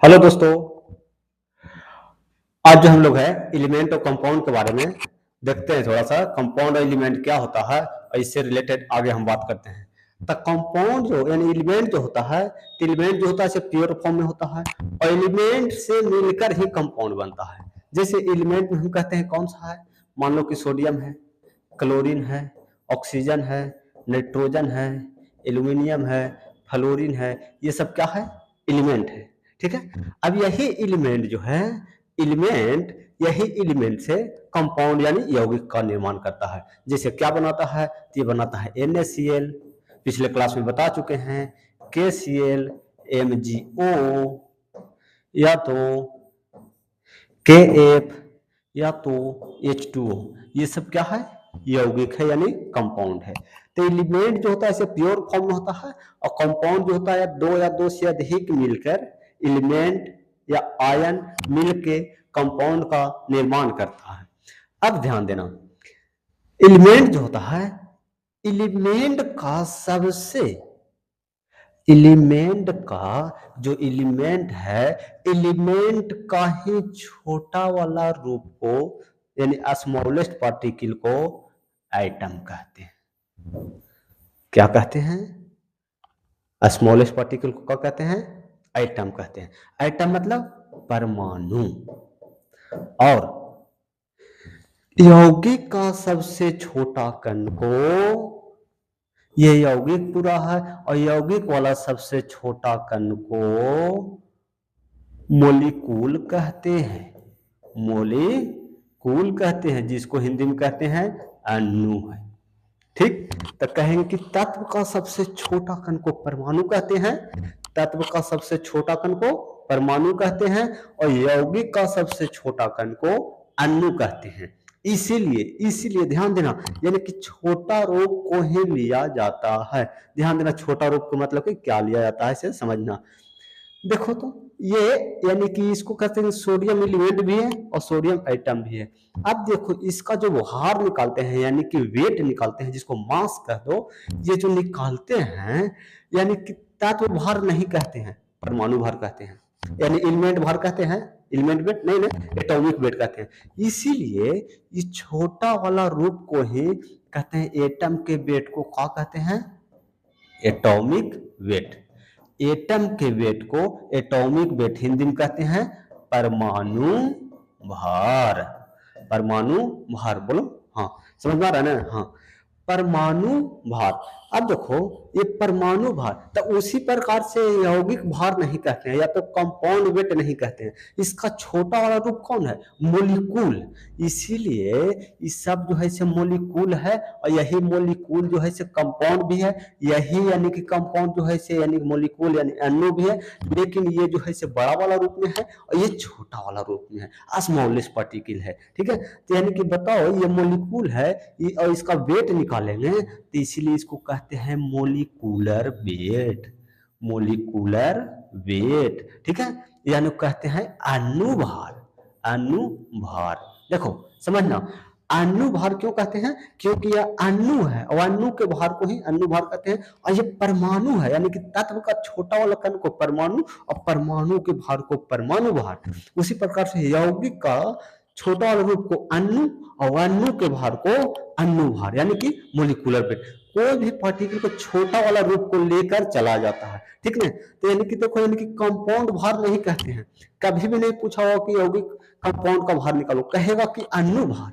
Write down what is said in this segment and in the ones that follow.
Hello दोस्तों। आज जो हम लोग है एलिमेंट और कंपाउंड के बारे में देखते हैं। थोड़ा सा कंपाउंड और एलिमेंट क्या होता है और इससे रिलेटेड आगे हम बात करते हैं। तो कंपाउंड जो यानी एलिमेंट जो होता है, एलिमेंट जो होता है प्योर फॉर्म में होता है और एलिमेंट से मिलकर ही कंपाउंड बनता है। जैसे एलिमेंट में हम कहते हैं कौन सा है, मान लो कि सोडियम है, क्लोरीन है, ऑक्सीजन है, नाइट्रोजन है, एल्यूमिनियम है, फ्लोरीन है, ये सब क्या है, एलिमेंट है। ठीक है। अब यही एलिमेंट जो है, एलिमेंट यही एलिमेंट से कंपाउंड यानी यौगिक का निर्माण करता है। जैसे क्या बनाता है, तो ये बनाता है NaCl, पिछले क्लास में बता चुके हैं, KCl, MgO, या तो KF, या तो H2O, ये सब क्या है, यौगिक है यानी कंपाउंड है। तो एलिमेंट जो होता है इसे प्योर फॉर्म में होता है और कंपाउंड जो होता है दो या दो से अधिक मिलकर एलिमेंट या आयन मिलके कंपाउंड का निर्माण करता है। अब ध्यान देना, एलिमेंट जो होता है, एलिमेंट का सबसे एलिमेंट का जो एलिमेंट है, एलिमेंट का ही छोटा वाला रूप को यानी स्मॉलेस्ट पार्टिकल को एटम कहते हैं। क्या कहते हैं, स्मॉलेस्ट पार्टिकल को क्या कहते हैं, एटम कहते हैं। एटम मतलब परमाणु। और यौगिक का सबसे छोटा कण को, ये यौगिक पूरा है और यौगिक वाला सबसे छोटा कण को मोलिक्यूल कहते हैं। मोलिक्यूल कहते हैं, जिसको हिंदी में कहते हैं अणु है। ठीक, तो कहेंगे कि तत्व का सबसे छोटा कण को परमाणु कहते हैं, तत्व का सबसे छोटा कण को परमाणु कहते हैं और यौगिक का सबसे छोटा कण को अणु कहते हैं। इसीलिए ध्यान देना, यानी कि छोटा रूप को ही लिया जाता है। ध्यान देना, छोटा रूप को मतलब कि क्या लिया जाता है इसे समझना। देखो तो ये यानी कि इसको कहते हैं सोडियम एलिमेंट भी है और सोडियम एटम भी है। अब देखो इसका जो भार निकालते हैं यानी कि वेट निकालते हैं, जिसको मास कह दो, ये जो निकालते हैं यानी कि तत्व भार नहीं कहते हैं, परमाणु भार कहते हैं। यानी एलिमेंट भार कहते हैं, एलिमेंट वेट नहीं, एटॉमिक वेट कहते हैं। इसीलिए इस छोटा वाला रूप को ही कहते हैं, एटम के वेट को क्या कहते हैं, एटॉमिक वेट। एटम के वेट को एटॉमिक वेट हिंदी में कहते हैं परमाणु भार। परमाणु भार बोलो, हाँ समझ में आ रहा है ना, हाँ परमाणु भार। अब देखो ये परमाणु भार, तो उसी प्रकार से यौगिक भार नहीं कहते हैं या तो कंपाउंड वेट नहीं कहते हैं। इसका छोटा वाला रूप कौन है, मोलिक्यूल। इसीलिए ये सब जो है से मोलिक्यूल है और यही मोलिक्यूल जो है से कंपाउंड भी है। यही यानी कि कंपाउंड जो है से यानी मोलिक्यूल यानी अणु भी है, लेकिन ये जो है से बड़ा वाला रूप में है और ये छोटा वाला रूप में है, स्मॉलेस्ट पार्टिकल है। ठीक है, तो यानी कि बताओ ये मोलिक्यूल है और इसका वेट निकालेंगे तो इसीलिए इसको कहते हैं मोलिकुलर वेट। मोलिकुलर वेट, ठीक है, यानी कहते हैं अणुभार। अणुभार देखो समझना, अणुभार क्यों कहते हैं, क्योंकि यह अणु है और अणु के भार को ही अणुभार कहते हैं। और ये परमाणु है यानी कि तत्व का छोटा वाला कण को परमाणु और परमाणु के भार को परमाणु भार। उसी प्रकार से यौगिक का छोटा वाला रूप को अणु और अणु के भार को अणु भार यानी कि मोलिकुलर वेट। कोई भी पार्टिकल को छोटा वाला रूप को लेकर चला जाता है। ठीक है, तो यानी कि देखो यानी कि कंपाउंड भार नहीं कहते हैं। कभी भी नहीं पूछा होगा कि यौगिक कंपाउंड का भार निकालो, कहेगा कि अणु भार।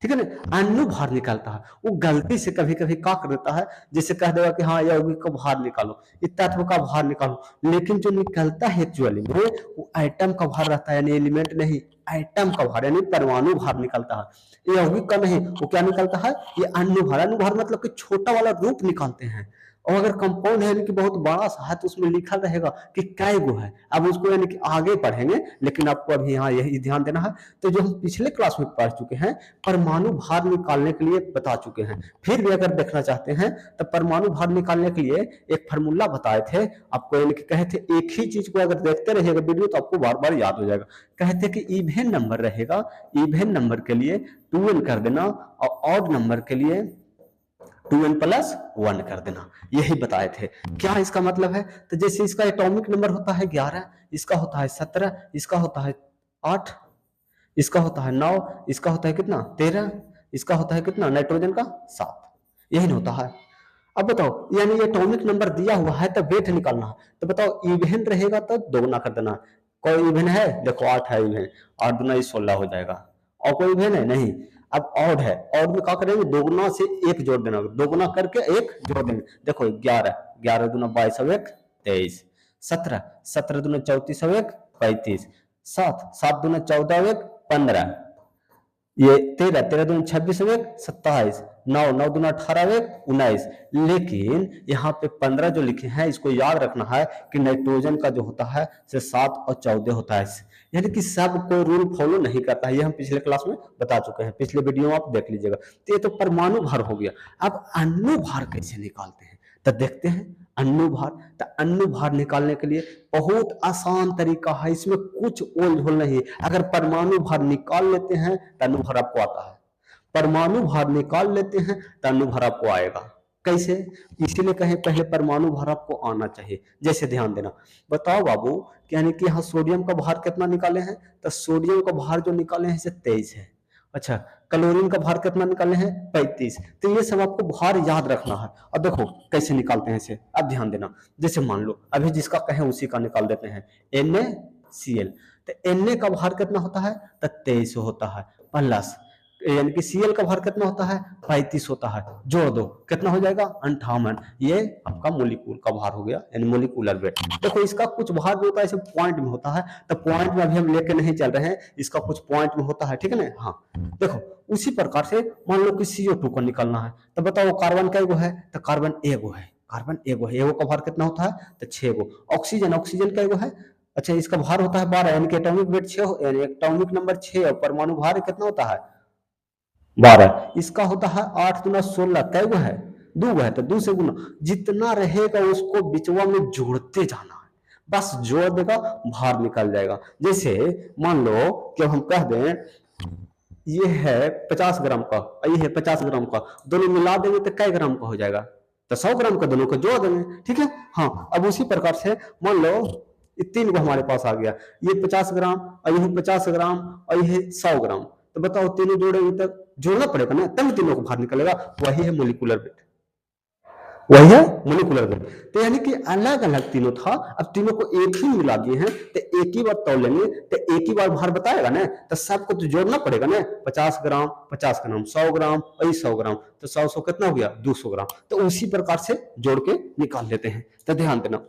ठीक है ना, अणु भार निकालता है। वो गलती से कभी कभी क्या कर देता है, जैसे कह देगा कि हाँ यौगिक का भार निकालो, इस तत्व का भार निकालो, लेकिन जो निकलता है एक्चुअली में वो एटम का भार रहता है, यानी एलिमेंट नहीं, एटम का भार यानी परमाणु भार निकलता है। यौगिक का नहीं, वो क्या निकलता है, ये अणु भार। अणु भार मतलब कि छोटा वाला रूप निकालते हैं। और अगर कंपाउंड है यानी कि बहुत बड़ा सा है तो उसमें लिखा रहेगा कि कै गो है। अब उसको यानी कि आगे पढ़ेंगे, लेकिन आपको अभी यहाँ यही ध्यान देना है। तो जो हम पिछले क्लास में पढ़ चुके हैं, परमाणु भार निकालने के लिए बता चुके हैं। फिर भी अगर देखना चाहते हैं तो परमाणु भार निकालने के लिए एक फार्मूला बताए थे आपको, यानी कि कहे थे एक ही चीज को अगर देखते रहिएगा वीडियो तो आपको बार बार याद हो जाएगा। कहते कि इवन नंबर रहेगा, इवन नंबर के लिए 2n कर देना और ऑड नंबर के लिए 2n+1 कर देना, यही बताए थे। क्या इसका मतलब है? तो जैसे इसका एटॉमिक नंबर होता है 11, इसका होता है 17, इसका होता है 8, इसका होता है 9, इसका होता है कितना 13, इसका होता है कितना नाइट्रोजन का 7, यही होता है। अब बताओ, यानी ये एटॉमिक नंबर दिया हुआ है तो वेट निकालना है। तो बताओ इवन रहेगा तो दोगुना कर देना। कोई इवन है? देखो 8 है इवन, 8 दूना 16 हो जाएगा। और कोई इवन है? नहीं। अब ऑड है, ऑड में क्या करेंगे? दोगुना से एक जोड़ देना, दोगुना करके एक जोड़ देंगे। देखो 11, 11 दूना 22 और 1 23, 17, 17 दूना 34 और 1 35, 7, 7 दूना 14 और 1 15, ये 13, 13 दूना 26 और 1 27, 9, 9 दूना 18 और 1 19। लेकिन यहाँ पे 15 जो लिखे हैं इसको याद रखना है कि नाइट्रोजन का जो होता है से 7 और 14 होता है, यानी कि सब कोई रूल फॉलो नहीं करता है। ये हम पिछले क्लास में बता चुके हैं, पिछले वीडियो में आप देख लीजिएगा। तो ये तो परमाणु भार हो गया। अब अणु भार कैसे निकालते हैं तो देखते हैं। अणु भार, तो अणु भार निकालने के लिए बहुत आसान तरीका है, इसमें कुछ ओल झोल नहीं है। अगर परमाणु भार निकाल लेते हैं तो अणु भार आपको आता है, परमाणु भार निकाल लेते हैं तो अणु भार आपको आएगा। कैसे? इसीलिए कहें पहले परमाणु भार आपको आना चाहिए। जैसे ध्यान देना, बताओ बाबू, यानी कि यहाँ सोडियम का भार कितना निकाले हैं? तो सोडियम का भार जो निकाले हैं 23 है। अच्छा, क्लोरीन का भार कितना निकाले हैं? 35। तो ये सब आपको भार याद रखना है। अब देखो कैसे निकालते हैं इसे, अब ध्यान देना। जैसे मान लो अभी जिसका कहें उसी का निकाल देते हैं, NaCl। तो Na का भार कितना होता है? तो 23 होता है, प्लस यानी कि Cl का भार कितना होता है? 35 होता है, जोड़ दो कितना हो जाएगा? 58। ये आपका मोलिक्यूल का भार हो गया, यानी मोलिकुलर वेट। देखो इसका कुछ भार जो होता है इसे पॉइंट में होता है, तो पॉइंट में अभी हम लेके नहीं चल रहे हैं, इसका कुछ पॉइंट में होता है, ठीक है ना। हाँ देखो उसी प्रकार से मान लो कि CO2 को निकालना है, तो बताओ कार्बन का एगो है? तो कार्बन एगो है, कार्बन एगो है, एगो का भार कितना होता है? तो 6 गो। ऑक्सीजन, ऑक्सीजन का एगो है, अच्छा इसका भार होता है 12, यानी कि एटॉमिक वेट 6, यानी एटॉमिक नंबर 6 और परमाणु भार कितना होता है? 12। इसका होता है 8 गुना 16, कै गो है? 2 है, तो 2 से गुना जितना रहेगा उसको बिचवा में जोड़ते जाना है, बस जोड़ देगा भार निकल जाएगा। जैसे मान लो कि हम कह दें ये है 50 ग्राम का और ये है 50 ग्राम का, दोनों मिला देंगे तो कै ग्राम का हो जाएगा? तो 100 ग्राम का, दोनों को जोड़ देंगे, ठीक है। हाँ अब उसी प्रकार से मान लो ये 3 को हमारे पास आ गया, ये 50 ग्राम और ये 50 ग्राम और ये 100 ग्राम। तो बताओ तीनों जोड़ेंगे तब जोड़ना पड़ेगा ना, तब तीनों को बाहर निकलेगा। वही है मोलिकुलर वेट, वही है मोलिकुलर वेट। तो यानी कि अलग अलग तीनों था, अब तीनों को एक ही मिला दिए हैं, तो एक ही बार तौल लेंगे तो एक ही बार भार बताएगा ना, तो सबको तो जोड़ना पड़ेगा ना। 50 ग्राम 50 ग्राम, 100 ग्राम और 100 ग्राम, तो 100 कितना हो गया? 200 ग्राम। तो उसी प्रकार से जोड़ के निकाल लेते हैं। तो ध्यान देना,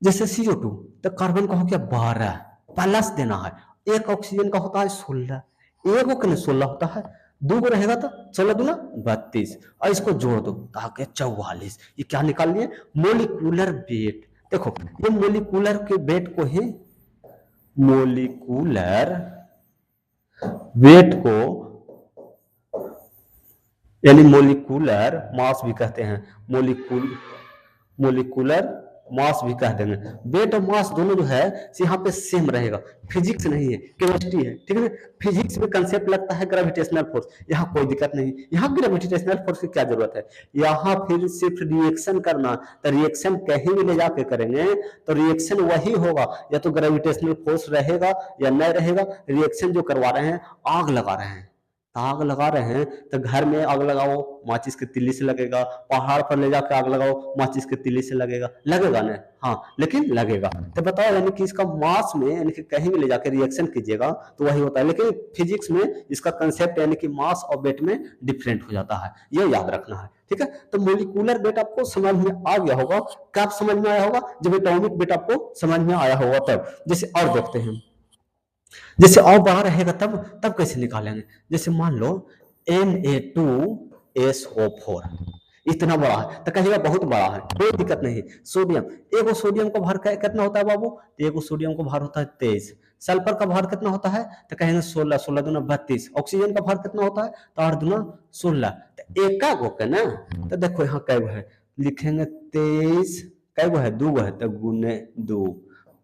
जैसे CO2 तो कार्बन का हो गया 12, प्लस देना है, एक ऑक्सीजन का होता है 16, एक को 16 होता है, 2 को रहेगा तो 16 दूना 32, और इसको जोड़ दो ताकि 44। ये क्या निकाल लिए? Molecular weight. देखो ये मोलिकुलर के वेट को ही मोलिकुलर वेट को यानी मोलिकुलर मास भी कहते हैं, मोलिकुलर मास भी कह देंगे। वेट और मास दोनों जो है यहाँ पे सेम रहेगा, फिजिक्स नहीं है केमिस्ट्री है, ठीक है ना। फिजिक्स में कंसेप्ट लगता है ग्रेविटेशनल फोर्स, यहाँ कोई दिक्कत नहीं, यहाँ ग्रेविटेशनल फोर्स की क्या जरूरत है। यहाँ फिर सिर्फ रिएक्शन करना, तो रिएक्शन कहीं भी ले जाके करेंगे तो रिएक्शन वही होगा, या तो ग्रेविटेशनल फोर्स रहेगा या नहीं रहेगा। रिएक्शन जो करवा रहे हैं, आग लगा रहे हैं, आग लगा रहे हैं तो घर में आग लगाओ माचिस के तिल्ली से लगेगा, पहाड़ पर ले जाकर आग लगाओ माचिस के तिल्ली से लगेगा, लगेगा ना। हाँ लेकिन लगेगा। तो बताओ यानी कि इसका मास में यानी कि कहीं भी ले जाकर रिएक्शन कीजिएगा तो वही होता है, लेकिन फिजिक्स में इसका कंसेप्ट यानी कि मास और वेट में डिफरेंट हो जाता है, ये याद रखना है, ठीक है। तो मोलिकुलर वेट आपको समझ में आ गया होगा। कब समझ में आया होगा? जब एटॉमिक वेट आपको समझ में आया होगा तब। जैसे और देखते हैं, जैसे और बड़ा रहेगा तब कैसे निकालेंगे? जैसे मान लो Na2SO4 इतना बड़ा है तो कहेगा बहुत बड़ा है, कोई दिक्कत नहीं। सोडियम, एगो सोडियम का भार कितना होता है बाबू? एगो सोडियम का भार होता है 23। सल्फर का भार कितना होता है? तो कहेंगे 16, 16 दूना 32। ऑक्सीजन का भार कितना होता है? तो 8 दूना 16। तो एका गो के ना, तो देखो यहाँ कै गो है, लिखेंगे 23, कै गो है? 2 गो है, तो गुने 2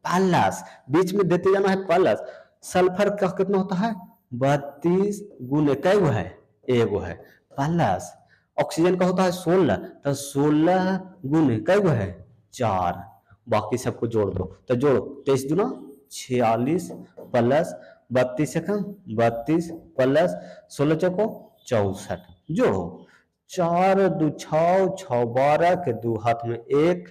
प्लस, बीच में देते जाना है प्लस। सल्फर का कितना होता है? 32 गुने कै गो है? एगो है, प्लस ऑक्सीजन का होता है 16, तो 16 गुने कै गो है 4, बाकी सबको जोड़ दो, तो जोड़ो 23 दूना 46 प्लस 32 एकम 32 प्लस 16 चौको 64, जोड़ो 4 2 6 6 12 के 2 हाथ में 1,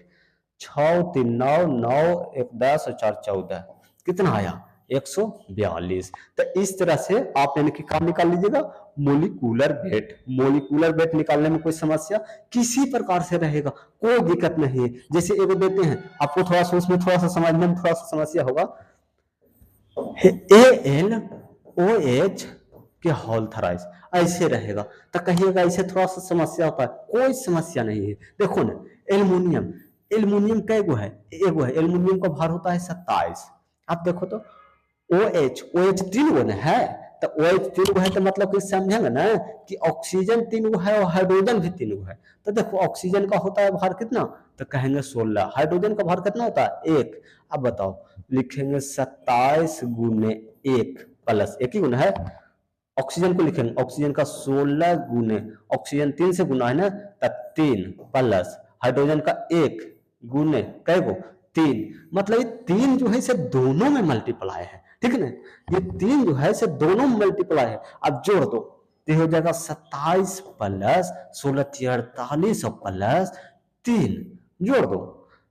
6 3 9 9 1 10 और 4 14, कितना आया 142। तो इस तरह से आप यानी कि काम निकाल लीजिएगा मोलिकुलर वेट। मोलिकुलर वेट निकालने में कोई समस्या किसी प्रकार से रहेगा, कोई दिक्कत नहीं है। जैसे एगो देते हैं आपको, थोड़ा सा उसमें थोड़ा सा समझने में थोड़ा सा समस्या होगा, AlOH के होल थराइस ऐसे रहेगा, तो कहिएगा ऐसे थोड़ा सा समस्या होता है, कोई समस्या नहीं है। देखो ना एल्युमिनियम, एल्युमिनियम कै गो है, एगो है, एल्युमिनियम का भार होता है 27। आप देखो तो OH 3 गो ना है, तो OH 3 गो है तो मतलब कि समझेंगे ना कि ऑक्सीजन 3 गो है और हाइड्रोजन भी 3 गो है। तो देखो ऑक्सीजन का होता है भार कितना, तो कहेंगे 16, हाइड्रोजन का भार कितना होता है 1। अब बताओ लिखेंगे 27 गुने 1 प्लस 1 ही गुना है, ऑक्सीजन को लिखेंगे ऑक्सीजन का 16 गुने, ऑक्सीजन 3 से गुना है ना, तब 3 प्लस हाइड्रोजन का 1 गुने कै गो 3, मतलब ये 3 जो है इसे दोनों में मल्टीप्लाई है, ठीक है ना, ये 3 जो है इसे दोनों में मल्टीप्लाई है। अब जोड़ दो तो हो जाएगा 27 प्लस 16 48 प्लस 3, जोड़ दो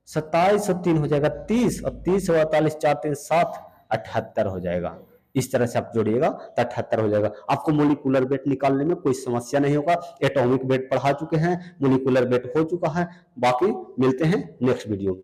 27 और 3 हो जाएगा 30, और 30 और 48 4 3 7 78 हो जाएगा। इस तरह से आप जोड़िएगा तो 78 हो जाएगा। आपको मोलिकुलर वेट निकालने में कोई समस्या नहीं होगा। एटॉमिक वेट पढ़ा चुके हैं, मोलिकुलर वेट हो चुका है। बाकी मिलते हैं नेक्स्ट वीडियो में।